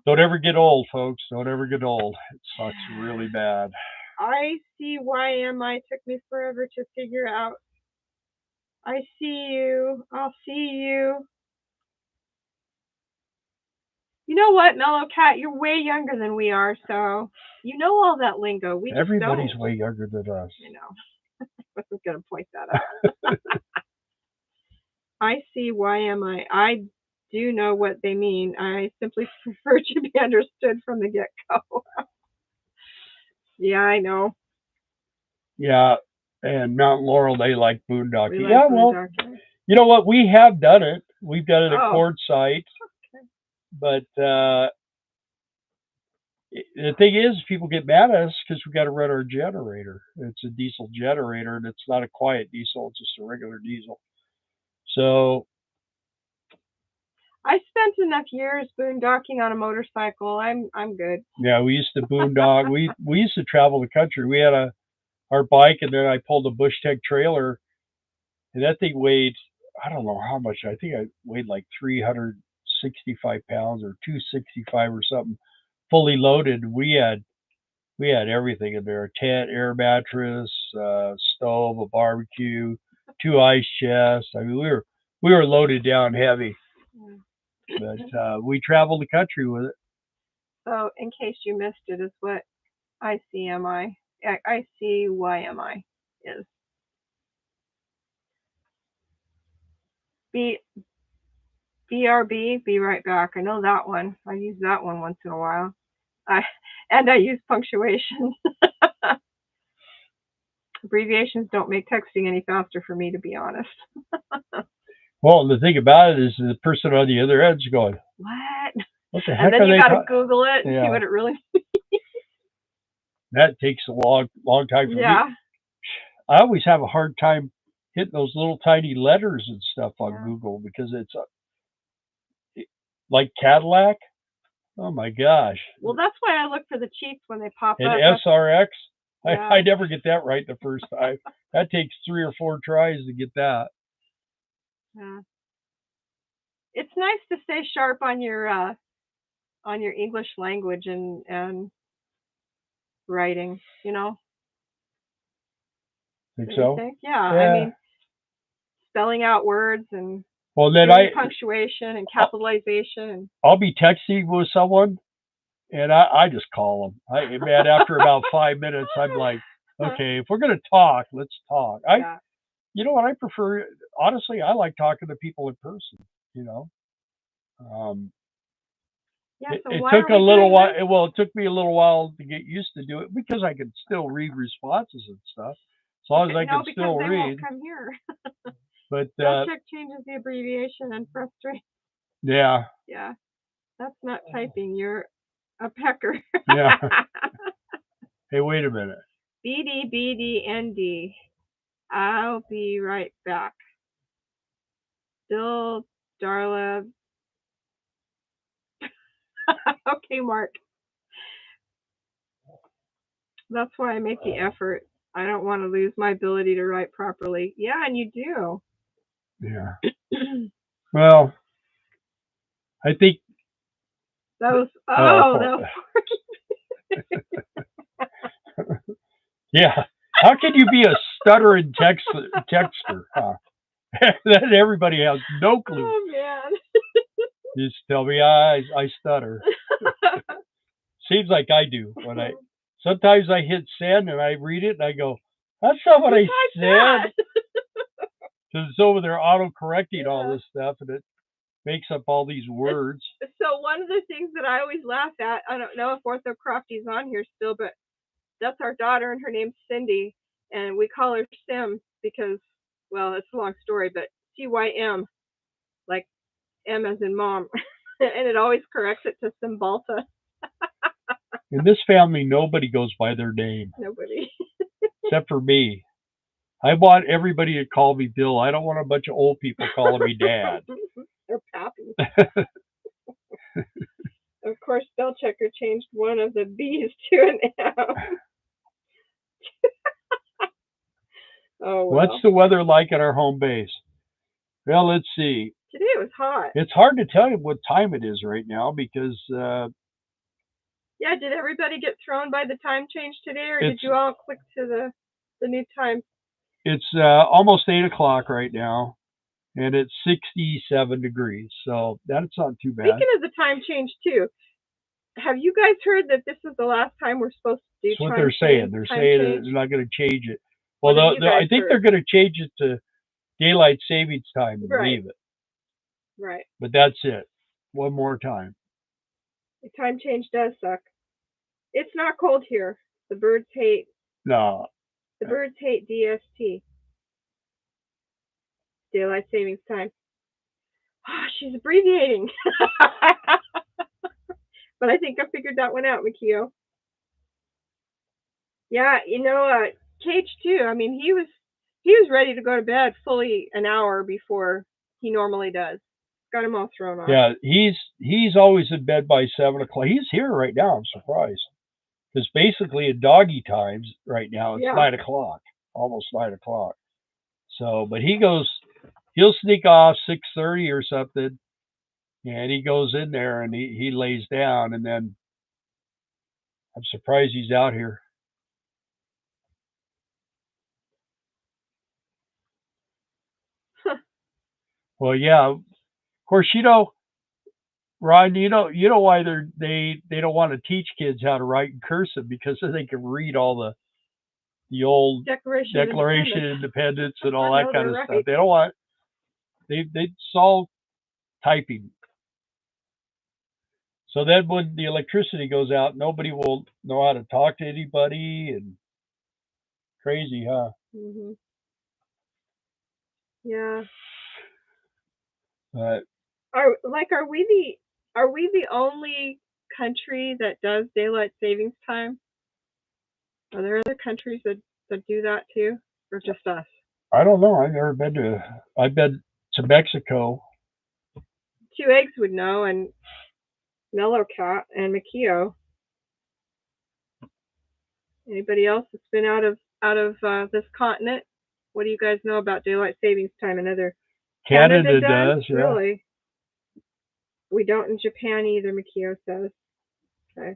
don't ever get old, folks. Don't ever get old. It sucks really bad. ICYMI took me forever to figure out. I see you. I'll see you. You know what, Mellow Cat? You're way younger than we are, so you know all that lingo. Everybody's way younger than us. You know. I wasn't going to point that out. ICYMI. I do know what they mean. I simply prefer to be understood from the get-go. Yeah, I know. Yeah, and Mount Laurel, they like boondocking. Yeah, well, you know what? We have done it. We've done it at Quartzsite. Okay. But the thing is, people get mad at us because we got to run our generator. It's a diesel generator, and it's not a quiet diesel. It's just a regular diesel. So I spent enough years boondocking on a motorcycle. I'm good. Yeah, we used to boondock. we used to travel the country. We had our bike, and then I pulled a Bush Tech trailer, and that thing weighed, I don't know how much. I think I weighed like 365 pounds or 265 or something, fully loaded. We had everything in there: a tent, air mattress, stove, a barbecue, 2 ice chests. I mean, we were loaded down heavy. But we traveled the country with it. So, in case you missed it, is what ICYMI is. BRB, be right back. I know that one. I use that one once in a while. I use punctuation. Abbreviations don't make texting any faster for me, to be honest. Well, the thing about it is the person on the other end is going, What the heck? And then you got to Google it and see what it really means. That takes a long time for me. I always have a hard time hitting those little tiny letters and stuff on Google because it's like Cadillac. Oh my gosh. Well, that's why I look for the Chiefs when they pop up. And SRX. I never get that right the first time. That takes 3 or 4 tries to get that. Yeah. It's nice to stay sharp on your English language and writing, Think so? Yeah. I mean, spelling out words and punctuation and capitalization. I'll be texting with someone, and I just call them. Man, after about 5 minutes, I'm like, okay, if we're gonna talk, let's talk. You know what I prefer? Honestly, I like talking to people in person. It took a little while. Well, it took me a little while to get used to do it because I could still read responses and stuff. long as I No, can because still they read. won't come here. But Spellcheck changes the abbreviation and frustrates. yeah, Yeah, that's not typing. You're a pecker. yeah. Hey, wait a minute. BDBDND. I'll be right back. Still, Darla. Okay, Mark. That's why I make the effort. I don't want to lose my ability to write properly. Yeah, and you do. Yeah. Well, I think That was yeah. How can you be a stuttering texter? Huh? That everybody has no clue. Oh man. Just tell me I stutter. Seems like I do when I sometimes I hit send and I read it and I go, that's not what I said. Because it's over there auto correcting all this stuff and it makes up all these words. So one of the things that I always laugh at, I don't know if Orthocrofty's on here still, but that's our daughter and her name's Cindy, and we call her Sim because, well, it's a long story, but CYM, like M as in mom, and it always corrects it to Cymbalta. In this family, nobody goes by their name. Nobody. Except for me. I want everybody to call me Bill. I don't want a bunch of old people calling me Dad. Or Pappy. Of course, spell checker changed one of the B's to an M. Oh, well. What's the weather like at our home base? Well, let's see. Today it was hot. It's hard to tell you what time it is right now because... yeah, did everybody get thrown by the time change today, or did you all click to the new time? It's almost 8 o'clock right now, and it's 67 degrees, so that's not too bad. Speaking of the time change, too, have you guys heard that this is the last time we're supposed to do That's what they're saying. They're saying that they're not going to change it. Well, I think they're going to change it to daylight savings time and leave it. Right. But that's it. One more time. The time change does suck. It's not cold here. The birds hate. No. The birds hate DST. Daylight savings time. Oh, she's abbreviating. But I think I figured that one out, Mikio. Yeah, you know, Cage too. I mean, he was ready to go to bed fully an hour before he normally does. Got him all thrown off. Yeah, he's always in bed by 7 o'clock. He's here right now. I'm surprised because basically at doggy times right now it's 9 o'clock, almost 9 o'clock. So, but he'll sneak off 6:30 or something, and he goes in there and he lays down, and then I'm surprised he's out here. Well, yeah, of course, you know, Ron, you know why they don't want to teach kids how to write in cursive because they can read all the old Declaration of Independence and all that kind of stuff. They don't want they solve typing. So then when the electricity goes out, nobody will know how to talk to anybody, and crazy, huh? Mm-hmm. Yeah. But are we the only country that does daylight savings time? Are there other countries that do that too, or just us? I don't know. I've been to Mexico. Two Eggs would know, and Mellow Cat and Mikio. Anybody else that's been out of this continent? What do you guys know about daylight savings time? Another Canada does, yeah. Really? We don't in Japan either, Mikio says. Okay.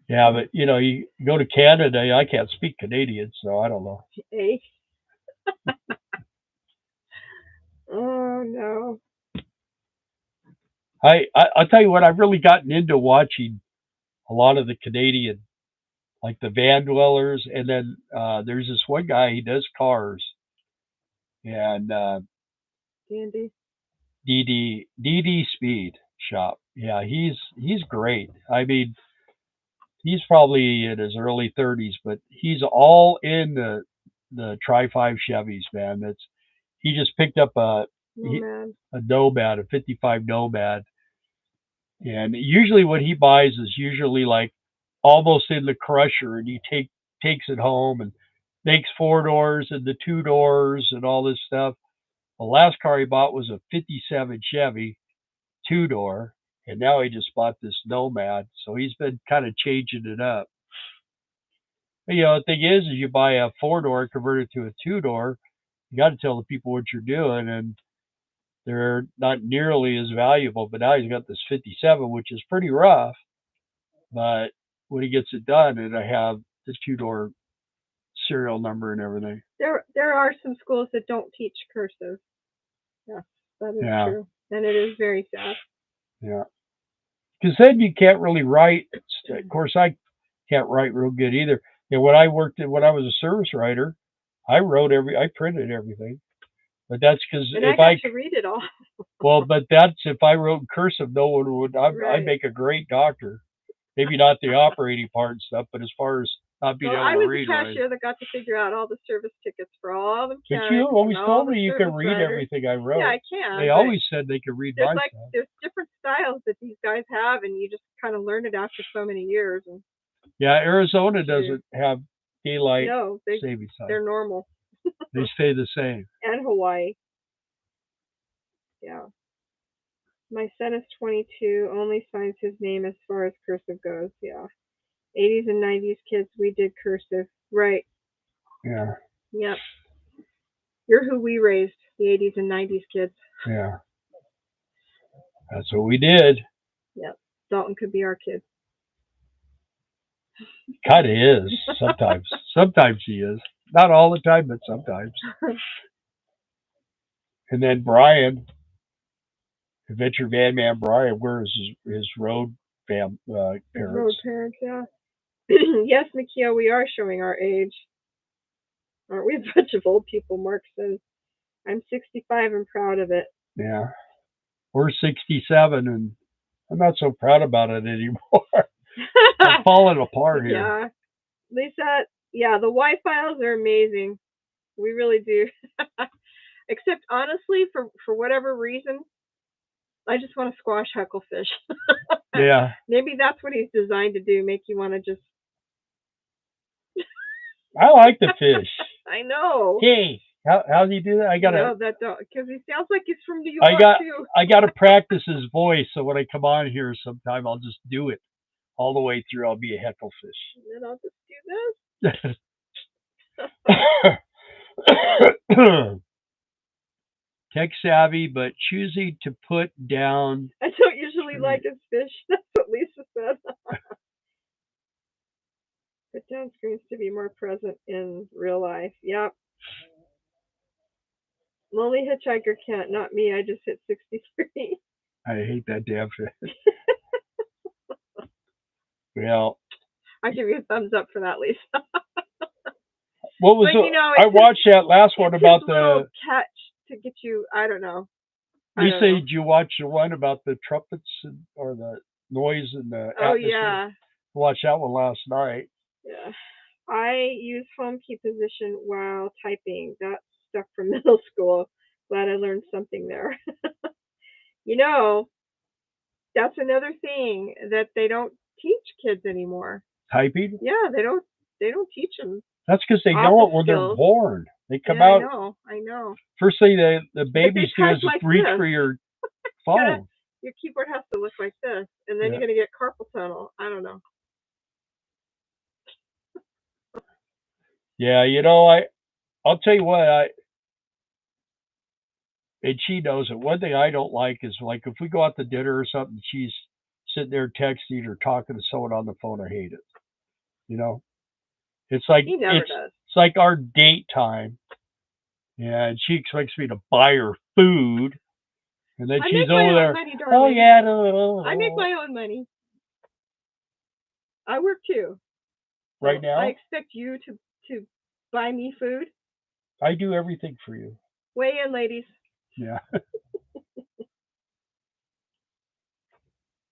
Yeah, but you know, you go to Canada. I can't speak Canadian, so I don't know. Hey. Oh no. I'll tell you what. I've really gotten into watching a lot of the Canadian, like the van dwellers, and then there's this one guy. He does cars, and DD Speed Shop. Yeah, he's great. I mean, He's probably in his early 30s, but he's all in the Tri-5 Chevys, man. He just picked up a Nomad, a 55 Nomad, and usually what he buys is usually like almost in the crusher, and he takes it home and makes 4 doors and the 2 doors and all this stuff. The last car he bought was a 57 Chevy 2 door, and now he just bought this Nomad, so he's been kind of changing it up. But, the thing is you buy a 4 door, convert it to a 2 door, you got to tell the people what you're doing, and they're not nearly as valuable. But now he's got this 57, which is pretty rough, but when he gets it done, it'll have the 2 door serial number and everything. There are some schools that don't teach cursive. Yes, that is true. And it is very sad. Yeah. Because then you can't really write. Of course, I can't write real good either. And when I was a service writer, I printed everything. But that's because if I got to read it all. Well, but that's if I wrote in cursive, no one would. I'd make a great doctor. Maybe not the operating part and stuff, but as far as not being able to read. I was the cashier that got to figure out all the service tickets for all the mechanics. But you always told me you could read everything I wrote. Yeah, I can. They always said they could read my stuff. There's different styles that these guys have, and you just kind of learn it after so many years. And yeah, Arizona doesn't have daylight savings time. They're normal. They stay the same. And Hawaii. Yeah. My son is 22, only signs his name as far as cursive goes. Yeah. 80s and 90s kids, we did cursive. Right. Yeah. Yep. You're who we raised, the 80s and 90s kids. Yeah. That's what we did. Yep. Dalton could be our kid. Kind of is, sometimes. Sometimes he is. Not all the time, but sometimes. And then Brian, Adventure Van Man Brian, where's his road parents? Road parents, yeah. Yes, Mikia, we are showing our age. Aren't we a bunch of old people? Mark says. I'm 65 and proud of it. Yeah. We're 67, and I'm not so proud about it anymore. I'm falling apart here. Yeah. Lisa, yeah, the Y-Files are amazing. We really do. Except, honestly, for whatever reason, I just want to squash Hucklefish. Yeah. Maybe that's what he's designed to do, make you want to just... I like the fish. I know. Hey, how do you do that? No, that don't, because he sounds like he's from New York, too. I got to practice his voice, so when I come on here sometime, I'll just do it all the way through. I'll be a Hucklefish. And then I'll just do this. Tech savvy, but choosing to put down. I don't usually like his fish. That's what Lisa said. Put down screens to be more present in real life. Yep. Lonely Hitchhiker can't. Not me. I just hit 63. I hate that damn fish. Well, I give you a thumbs up for that, Lisa. What was I watched that last one about the catch to get you. I don't know. Lisa, did you watch the one about the trumpets or the noise in the atmosphere? Oh yeah. I watched that one last night. Yeah. I use home key position while typing. That's stuff from middle school. Glad I learned something there. That's another thing that they don't teach kids anymore. Typing? Yeah, they don't teach them. That's because they know it when they're born. They come out. I know. First thing the babies do is reach for your phone. Your keyboard has to look like this, and then you're going to get carpal tunnel. I don't know. Yeah, I'll tell you what, and she knows it. One thing I don't like is like if we go out to dinner or something, she's sitting there texting or talking to someone on the phone. I hate it. It's like it's like our date time. Yeah, and she expects me to buy her food, and then she's over there. Oh yeah, no. I make my own money. I work too. Right now, I expect you to buy me food. I do everything for you. Weigh in, ladies. Yeah.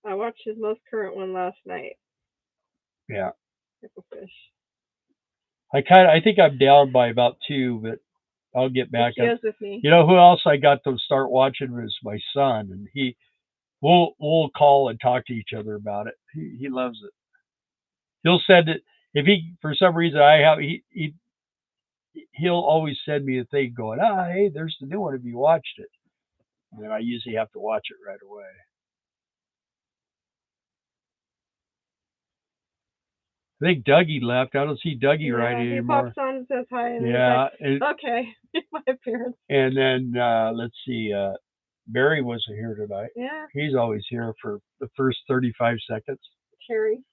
I watched his most current one last night. Yeah. Picklefish. I think I'm down by about 2, but I'll get back She up. is with me. You know who else I got to start watching was my son, and we'll call and talk to each other about it. He loves it. He'll send it if he for some reason he'll always send me a thing going, hey, there's the new one. Have you watched it? And then I usually have to watch it right away. I think Dougie left. I don't see Dougie right anymore. He pops on and says hi. And yeah. He's like, okay, my appearance. And then let's see. Barry wasn't here tonight. Yeah. He's always here for the first 35 seconds. Terry.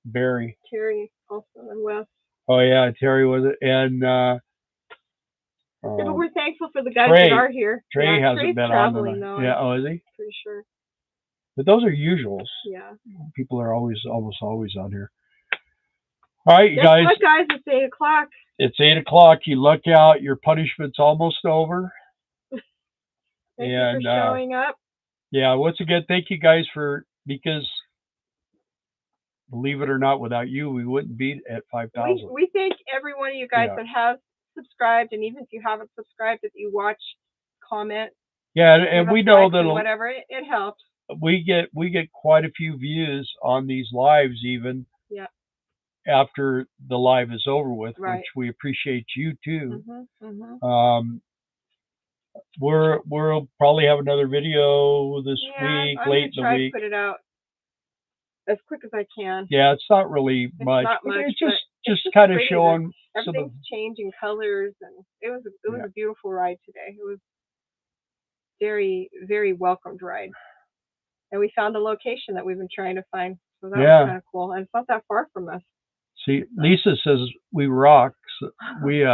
Barry. Terry also and Wes. Oh yeah, Terry was it. And but we're thankful for the guys that are here. Trey hasn't Trey's been traveling, on. Though, yeah, oh, is he? Pretty sure. But those are usuals. Yeah. People are almost always on here. All right, you guys. What, guys? It's 8 o'clock. It's 8 o'clock. You look out. Your punishment's almost over. Thank you for showing up. Yeah, once again, thank you guys because believe it or not, without you, we wouldn't be at 5,000. We thank every one of you guys that has subscribed, and even if you haven't subscribed, if you watch, comment. Yeah, and we know that whatever it helps. We get quite a few views on these lives, even. Yeah. After the live is over with, right. Which we appreciate you too. Mm-hmm. We'll probably have another video this week, late in the week. Put it out as quick as I can. Yeah, it's not really much. Not much. It's just kind of showing. Everything's changing colors, and it was a beautiful ride today. It was very, very welcomed ride, and we found a location that we've been trying to find. So that was kind of cool, and it's not that far from us. See, Lisa says we rock. So we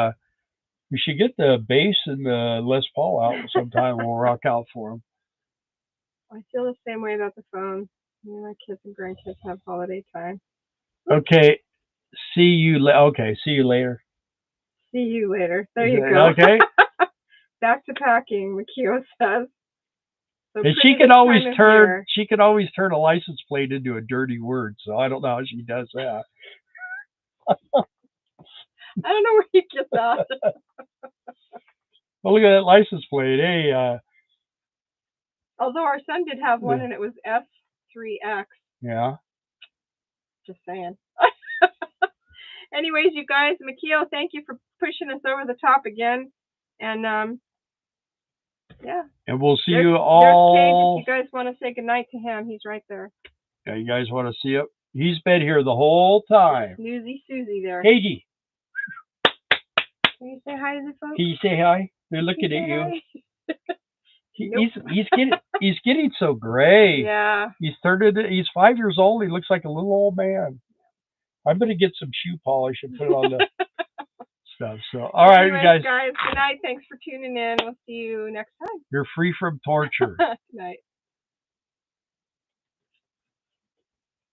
should get the bass and the Les Paul out sometime. We'll rock out for them. I feel the same way about the phone. My kids and grandkids have holiday time. Okay. See you later. See you later. There you go. Okay. Back to packing, Makio says. So and she can always turn a license plate into a dirty word. So I don't know how she does that. I don't know where you get that. Well, look at that license plate. Hey. Although our son did have one, and it was F3X. Yeah. Just saying. Anyways, you guys, Makio, thank you for pushing us over the top again. And yeah. And we'll see you all. There's Cage. If you guys want to say goodnight to him, he's right there. Yeah, you guys want to see it? He's been here the whole time. Snoozy Susie there. Cagey. Can you say hi to the folks? Can you say hi? They're looking at you. He's getting so gray. Yeah. He's 5 years old. He looks like a little old man. I'm gonna get some shoe polish and put it on the stuff. So all right, you guys. Good night. Thanks for tuning in. We'll see you next time. You're free from torture. Good night.